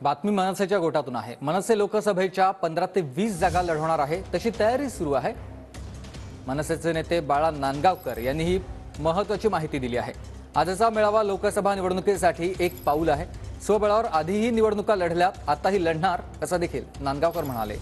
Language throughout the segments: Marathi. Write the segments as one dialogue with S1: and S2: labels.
S1: बातमी मनसेच्या गोटातून आहे। मनसे लोकसभेच्या 15 ते 20 जागा लढवणार आहे, तशी तयारी सुरू आहे। मनसेचे नेते बाळा नांदगावकर यांनी ही महत्त्वाची माहिती दिली आहे। आजचा मेळावा लोकसभा निवडणुकीसाठी एक पाऊल आहे। स्वबळावर आधीही निवडणुका लढल्या, आताही लढणार असं देखील नांदगावकर म्हणाले।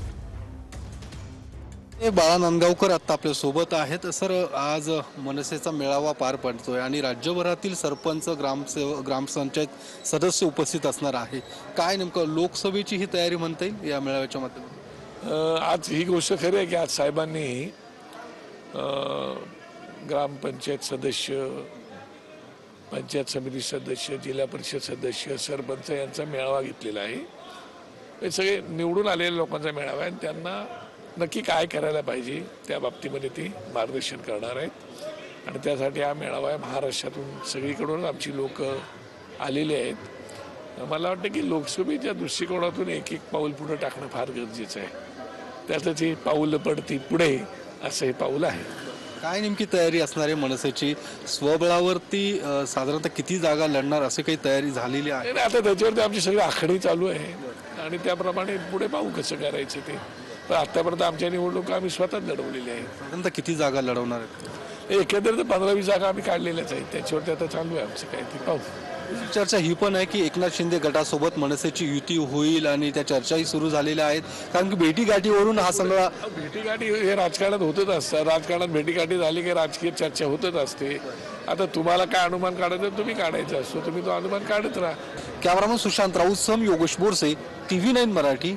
S2: बाळा नांदगावकर आता आपल्या सोबत आहेत। सर, आज मनसेचा मेळावा पार पडतोय आणि राज्यभरातील सरपंच, ग्रामसेवक, ग्रामपंचायत सदस्य उपस्थित असणार आहे। काय नेमकं लोकसभेची ही तयारी म्हणता येईल या मेळाव्याच्या माध्यमातून?
S3: आज ही गोष्ट खरी आहे की आज साहेबांनी ग्रामपंचायत सदस्य, पंचायत समिती सदस्य, जिल्हा परिषद सदस्य, सरपंच यांचा मेळावा घेतलेला आहे। हे सगळे निवडून आलेल्या लोकांचा मेळावा आहे आणि त्यांना नक्की काय करायला पाहिजे त्या बाबतीमध्ये ते मार्गदर्शन करणार आहेत आणि त्यासाठी हा मेळावा आहे। महाराष्ट्रातून सगळीकडून आमची लोक आलेले आहेत। मला वाटतं की लोकसभेच्या दृष्टिकोनातून एक एक पाऊल पुढे टाकणं फार गरजेचं आहे। त्यातच हे पाऊल पडती पुढे असं हे पाऊल आहे।
S2: काय नेमकी तयारी असणार आहे मनसेची? स्वबळावरती साधारणतः किती जागा लढणार असे काही तयारी झालेली आहे?
S3: आता त्याच्यावरती आमची सगळी आखणी चालू आहे आणि त्याप्रमाणे पुढे पाहू कसं करायचं ते। पण आतापर्यंत आमच्या निवडणुका आम्ही स्वतःच लढवलेल्या आहेत।
S2: साधारणतः किती जागा लढवणार आहेत?
S3: एकंदरीत 15-20 जागा आम्ही काढलेल्याच आहेत। त्याच्यावरती आता चालू आहे आमचं काय ते पाहू।
S2: चर्चा ही पण आहे की एकनाथ शिंदे गटासोबत मनसेची युती होईल आणि त्या चर्चाही सुरू झालेल्या आहेत, कारण की भेटीगाठीवरून हा सगळा
S3: भेटीगाठी हे राजकारणात होतच असतं। राजकारणात भेटीगाठी झाली की राजकीय चर्चा होतच असते। आता तुम्हाला काय अनुमान काढायचं तुम्ही काढायचा असतो, तुम्ही तो अनुमान काढत राहा।
S2: कॅमेरामन सुशांत राऊत सम योगेश बोरसे, TV9 मराठी।